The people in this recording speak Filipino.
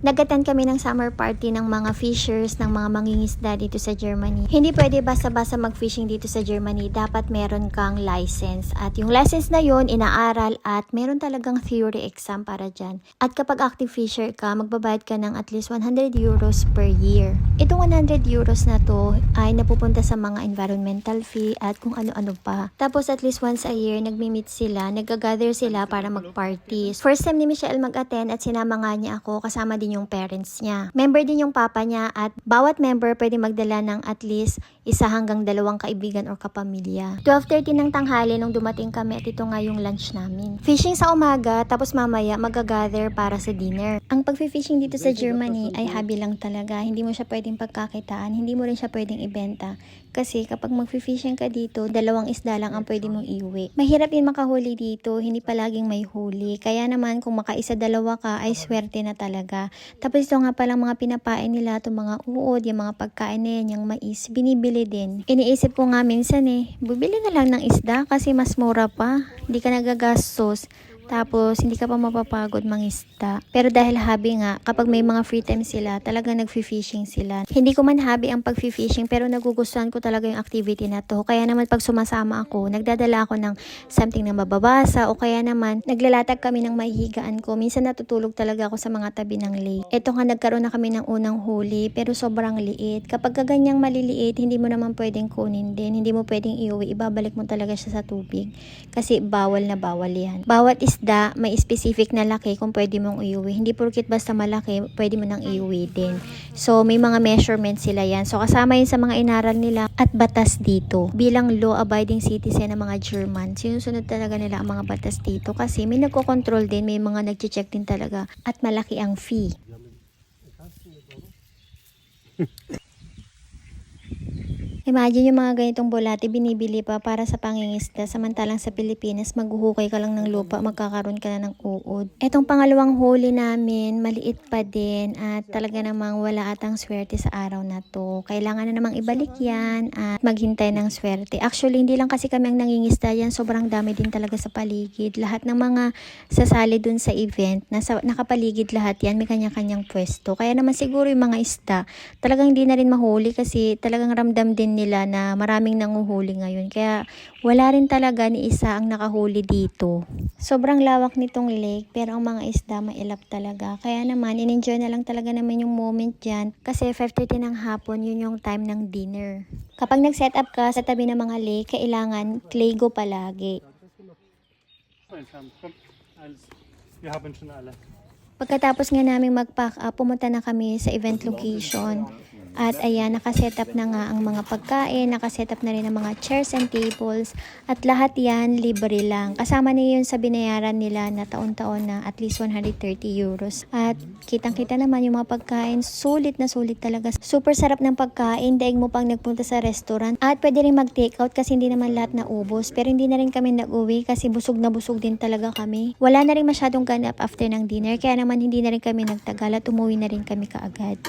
Nag-attend kami ng summer party ng mga fishers, ng mga mangingisda dito sa Germany. Hindi pwede basta-basta mag-fishing dito sa Germany. Dapat meron kang license. At yung license na yon inaaral at meron talagang theory exam para dyan. At kapag active fisher ka, magbabayad ka ng at least 100 euros per year. Itong 100 euros na to ay napupunta sa mga environmental fee at kung ano-ano pa. Tapos at least once a year, nagmi-meet sila, nag-gather sila para mag-party. First time ni Michelle mag-attend at sinama nga niya ako, kasama din yung parents niya. Member din yung papa niya at bawat member pwede magdala ng at least 1 hanggang 2 kaibigan o kapamilya. 12:30 ng tanghali nung dumating kami at ito nga yung lunch namin. Fishing sa umaga tapos mamaya mag-gather para sa dinner. Ang pag-fishing dito sa Germany ay hobby lang talaga. Hindi mo siya pwedeng pagkakitaan, hindi mo rin siya pwedeng ibenta. Kasi kapag mag-fishing ka dito, 2 isda lang ang pwede mong iuwi. Mahirap din makahuli dito, hindi palaging may huli. Kaya naman kung makaisa-2 ka ay swerte na talaga. Tapos ito nga palang mga pinapain nila, itong mga uod, yung mga pagkain na yan, yung mais, binibili din. Iniisip ko nga minsan bubili na lang ng isda kasi mas mura pa. Hindi ka nagagastos. Tapos, hindi ka pa mapapagod mangisda. Pero dahil hobby nga, kapag may mga free time sila, talagang nag-fishing sila. Hindi ko man hobby ang pag-fishing, pero nagugustuhan ko talaga yung activity na to. Kaya naman pag sumasama ako, nagdadala ako ng something na mababasa o kaya naman, naglalatag kami ng mahihigaan ko. Minsan natutulog talaga ako sa mga tabi ng lake. Ito nga nagkaroon na kami ng unang huli, pero sobrang liit. Kapag ganyang maliliit, hindi mo naman pwedeng kunin din. Hindi mo pwedeng iuwi. Ibabalik mo talaga siya sa tubig. Kasi bawal na bawal yan. Bawat isda, may specific na laki kung pwede mong iuwi. Hindi porkit basta malaki, pwede mo nang iuwi din. So, may mga measurements sila yan. So, kasama yun sa mga inaral nila at batas dito. Bilang law-abiding citizen ng mga German, sinusunod talaga nila ang mga batas dito kasi may nagko-control din, may mga nag-check din talaga at malaki ang fee. Imagine yung mga ganitong bulate binibili pa para sa pangingisda, samantalang sa Pilipinas maghuhukay ka lang ng lupa, magkakaroon ka na ng uod. Etong pangalawang huli namin, maliit pa din at talaga namang wala atang swerte sa araw na to. Kailangan na namang ibalik yan at maghintay ng swerte. Actually, hindi lang kasi kami ang nangingisda yan, sobrang dami din talaga sa paligid. Lahat ng mga sasali dun sa event, nakapaligid lahat yan, may kanya-kanyang pwesto. Kaya naman siguro yung mga isda, talagang hindi na rin mahuli kasi talagang ramdam din nila na maraming nanguhuli ngayon. Kaya wala rin talaga ni isa ang nakahuli dito. Sobrang lawak nitong lake pero ang mga isda mailap talaga. Kaya naman in-enjoy na lang talaga naman yung moment dyan kasi 5:30 ng hapon yun yung time ng dinner. Kapag nag-set up ka sa tabi ng mga lake, kailangan Clego palagi. Pagkatapos nga namin mag-pack up, pumunta na kami sa event location. At ayan, nakasetup na nga ang mga pagkain, nakasetup na rin ang mga chairs and tables, at lahat yan libre lang. Kasama na yun sa binayaran nila na taon-taon na at least 130 euros. At kitang-kita naman yung mga pagkain, sulit na sulit talaga. Super sarap ng pagkain, daig mo pang nagpunta sa restaurant. At pwede rin mag-takeout kasi hindi naman lahat na ubos. Pero hindi na rin kami nag-uwi kasi busog na busog din talaga kami. Wala na rin masyadong ganap after ng dinner, kaya naman hindi na rin kami nagtagal at umuwi na rin kami kaagad.